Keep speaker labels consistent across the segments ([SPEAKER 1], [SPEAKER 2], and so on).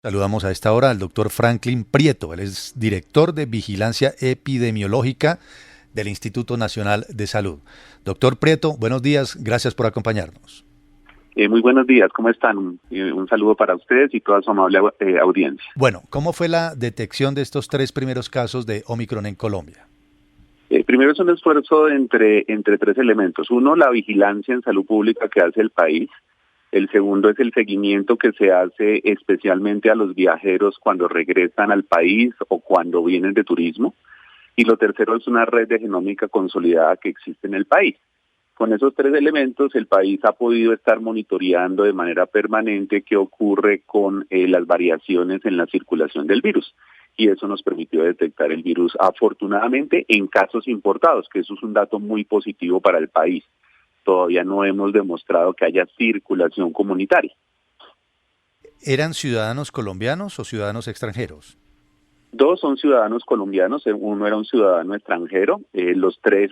[SPEAKER 1] Saludamos a esta hora al doctor Franklin Prieto. Él es director de Vigilancia Epidemiológica del Instituto Nacional de Salud. Doctor Prieto, buenos días, gracias por acompañarnos.
[SPEAKER 2] Muy buenos días, ¿cómo están? Un saludo para ustedes y toda su amable audiencia.
[SPEAKER 1] Bueno, ¿cómo fue la detección de estos 3 primeros casos de Omicron en Colombia?
[SPEAKER 2] Primero es un esfuerzo entre tres elementos. Uno, la vigilancia en salud pública que hace el país. El segundo es el seguimiento que se hace especialmente a los viajeros cuando regresan al país o cuando vienen de turismo. Y lo tercero es una red de genómica consolidada que existe en el país. Con esos tres elementos, el país ha podido estar monitoreando de manera permanente qué ocurre con las variaciones en la circulación del virus. Y eso nos permitió detectar el virus, afortunadamente, en casos importados, que eso es un dato muy positivo para el país. Todavía no hemos demostrado que haya circulación comunitaria.
[SPEAKER 1] ¿Eran ciudadanos colombianos o ciudadanos extranjeros?
[SPEAKER 2] Dos son ciudadanos colombianos, uno era un ciudadano extranjero, los tres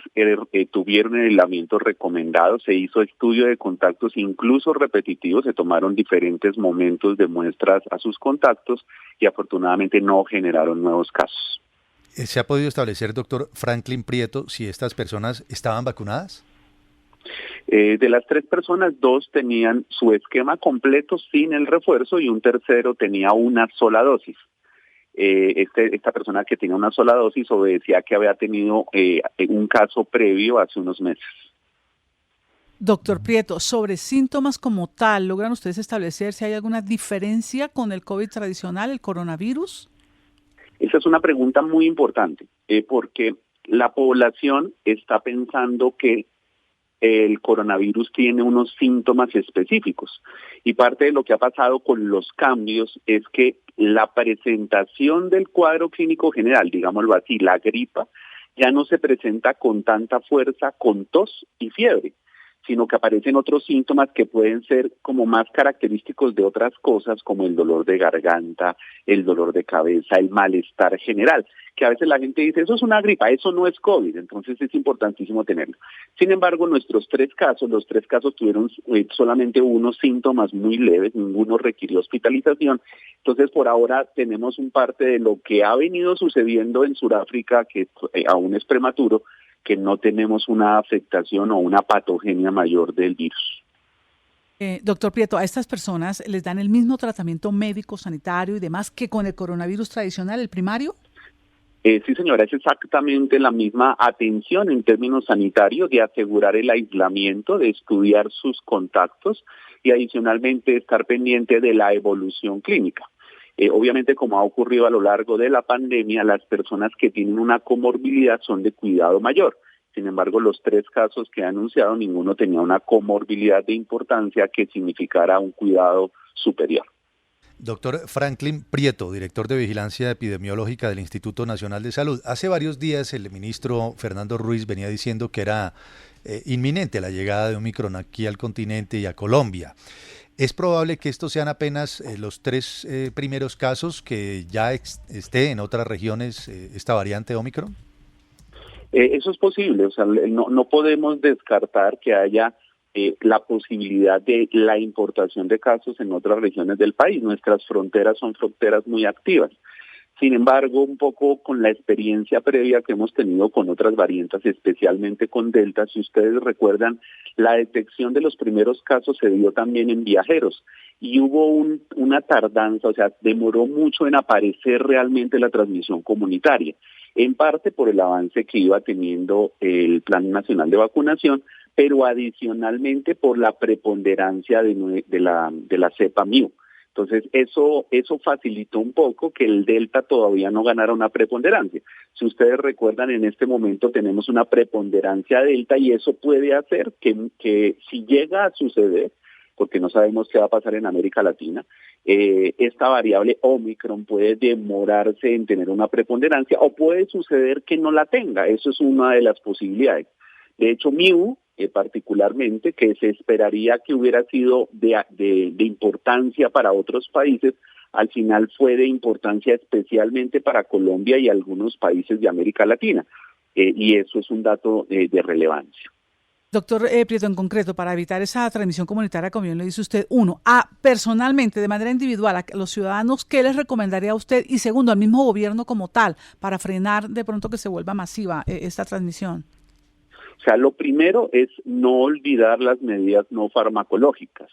[SPEAKER 2] tuvieron el aislamiento recomendado, se hizo estudio de contactos incluso repetitivos, se tomaron diferentes momentos de muestras a sus contactos y afortunadamente no generaron nuevos casos.
[SPEAKER 1] ¿Se ha podido establecer, doctor Franklin Prieto, si estas personas estaban vacunadas?
[SPEAKER 2] De las tres personas, dos tenían su esquema completo sin el refuerzo y un tercero tenía una sola dosis. Esta persona que tenía una sola dosis obedecía que había tenido un caso previo hace unos meses.
[SPEAKER 3] Doctor Prieto, sobre síntomas como tal, ¿logran ustedes establecer si hay alguna diferencia con el COVID tradicional, el coronavirus?
[SPEAKER 2] Esa es una pregunta muy importante, porque la población está pensando que el coronavirus tiene unos síntomas específicos y parte de lo que ha pasado con los cambios es que la presentación del cuadro clínico general, digámoslo así, la gripa, ya no se presenta con tanta fuerza con tos y fiebre, sino que aparecen otros síntomas que pueden ser como más característicos de otras cosas, como el dolor de garganta, el dolor de cabeza, el malestar general, que a veces la gente dice, eso es una gripa, eso no es COVID, entonces es importantísimo tenerlo. Sin embargo, los tres casos tuvieron solamente unos síntomas muy leves, ninguno requirió hospitalización, entonces por ahora tenemos un parte de lo que ha venido sucediendo en Sudáfrica, que aún es prematuro, que no tenemos una afectación o una patogenia mayor del virus.
[SPEAKER 3] Doctor Prieto, ¿a estas personas les dan el mismo tratamiento médico, sanitario y demás que con el coronavirus tradicional, el primario?
[SPEAKER 2] Sí, señora, es exactamente la misma atención en términos sanitarios de asegurar el aislamiento, de estudiar sus contactos y adicionalmente estar pendiente de la evolución clínica. Obviamente, como ha ocurrido a lo largo de la pandemia, las personas que tienen una comorbilidad son de cuidado mayor. Sin embargo, los tres casos que ha anunciado, ninguno tenía una comorbilidad de importancia que significara un cuidado superior.
[SPEAKER 1] Doctor Franklin Prieto, director de Vigilancia Epidemiológica del Instituto Nacional de Salud. Hace varios días el ministro Fernando Ruiz venía diciendo que era inminente la llegada de Omicron aquí al continente y a Colombia. ¿Es probable que estos sean apenas los 3 primeros casos, que ya esté en otras regiones esta variante Omicron?
[SPEAKER 2] Eso es posible, o sea, no podemos descartar que haya la posibilidad de la importación de casos en otras regiones del país. Nuestras fronteras son fronteras muy activas. Sin embargo, un poco con la experiencia previa que hemos tenido con otras variantes, especialmente con Delta, si ustedes recuerdan, la detección de los primeros casos se dio también en viajeros y hubo una tardanza, o sea, demoró mucho en aparecer realmente la transmisión comunitaria, en parte por el avance que iba teniendo el Plan Nacional de Vacunación, pero adicionalmente por la preponderancia de la cepa MIU. Entonces, eso facilitó un poco que el Delta todavía no ganara una preponderancia. Si ustedes recuerdan, en este momento tenemos una preponderancia Delta y eso puede hacer que si llega a suceder, porque no sabemos qué va a pasar en América Latina, esta variable Omicron puede demorarse en tener una preponderancia o puede suceder que no la tenga. Eso es una de las posibilidades. De hecho, MIU, particularmente, que se esperaría que hubiera sido de importancia para otros países, al final fue de importancia especialmente para Colombia y algunos países de América Latina. Y eso es un dato de relevancia.
[SPEAKER 3] Doctor Prieto, en concreto, para evitar esa transmisión comunitaria, como bien lo dice usted, uno, personalmente, de manera individual, a los ciudadanos, ¿qué les recomendaría a usted? Y segundo, al mismo gobierno como tal, para frenar de pronto que se vuelva masiva esta transmisión.
[SPEAKER 2] O sea, lo primero es no olvidar las medidas no farmacológicas.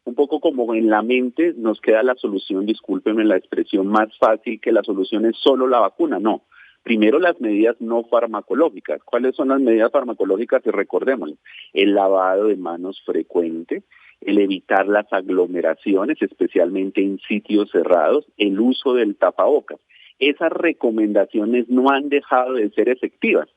[SPEAKER 2] Un poco como en la mente nos queda la solución, discúlpeme la expresión, más fácil que la solución es solo la vacuna, no. Primero las medidas no farmacológicas. ¿Cuáles son las medidas farmacológicas? Y recordémoslo, el lavado de manos frecuente, el evitar las aglomeraciones, especialmente en sitios cerrados, el uso del tapabocas. Esas recomendaciones no han dejado de ser efectivas.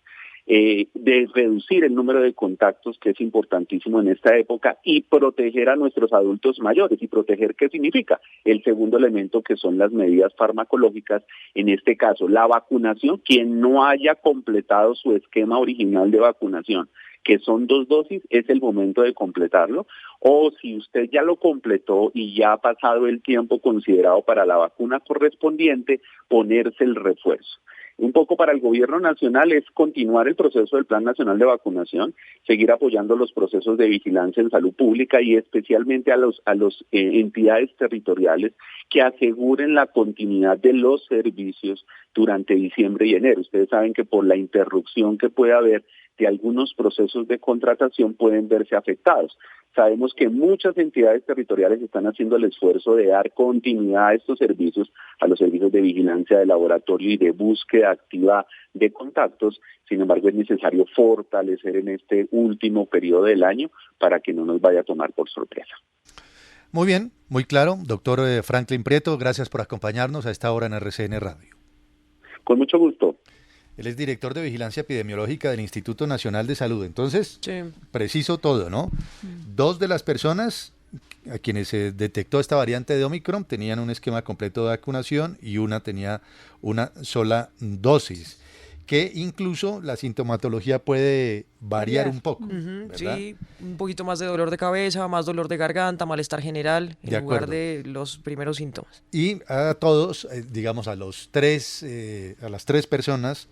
[SPEAKER 2] De reducir el número de contactos, que es importantísimo en esta época, y proteger a nuestros adultos mayores. ¿Y proteger qué significa? El segundo elemento, que son las medidas farmacológicas, en este caso la vacunación. Quien no haya completado su esquema original de vacunación, que son 2 dosis, es el momento de completarlo. O si usted ya lo completó y ya ha pasado el tiempo considerado para la vacuna correspondiente, ponerse el refuerzo. Un poco para el gobierno nacional es continuar el proceso del Plan Nacional de Vacunación, seguir apoyando los procesos de vigilancia en salud pública y especialmente a los entidades territoriales que aseguren la continuidad de los servicios durante diciembre y enero. Ustedes saben que por la interrupción que puede haber de algunos procesos de contratación pueden verse afectados. Sabemos que muchas entidades territoriales están haciendo el esfuerzo de dar continuidad a estos servicios, a los servicios de vigilancia de laboratorio y de búsqueda activa de contactos. Sin embargo, es necesario fortalecer en este último periodo del año para que no nos vaya a tomar por sorpresa.
[SPEAKER 1] Muy bien, muy claro. Doctor Franklin Prieto, gracias por acompañarnos a esta hora en RCN Radio.
[SPEAKER 2] Con mucho gusto.
[SPEAKER 1] Él es director de Vigilancia Epidemiológica del Instituto Nacional de Salud. Entonces, sí, preciso todo, ¿no? 2 de las personas a quienes se detectó esta variante de Omicron tenían un esquema completo de vacunación y una tenía una sola dosis, que incluso la sintomatología puede variar un poco, ¿verdad?
[SPEAKER 4] Sí, un poquito más de dolor de cabeza, más dolor de garganta, malestar general, en lugar de los primeros síntomas.
[SPEAKER 1] Y a todos, digamos a las 3 personas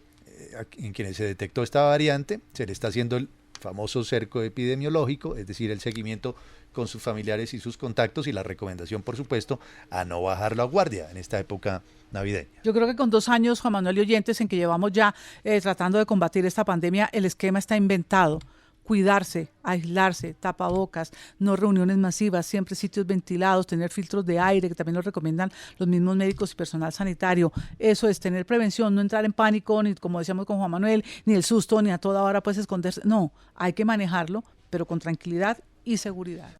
[SPEAKER 1] en quienes se detectó esta variante, se le está haciendo el famoso cerco epidemiológico, es decir, el seguimiento con sus familiares y sus contactos y la recomendación, por supuesto, a no bajar la guardia en esta época navideña.
[SPEAKER 3] Yo creo que con 2 años, Juan Manuel y oyentes, en que llevamos ya tratando de combatir esta pandemia, el esquema está inventado. Cuidarse, aislarse, tapabocas, no reuniones masivas, siempre sitios ventilados, tener filtros de aire, que también lo recomiendan los mismos médicos y personal sanitario. Eso es tener prevención, no entrar en pánico, ni como decíamos con Juan Manuel, ni el susto, ni a toda hora pues esconderse. No, hay que manejarlo, pero con tranquilidad y seguridad.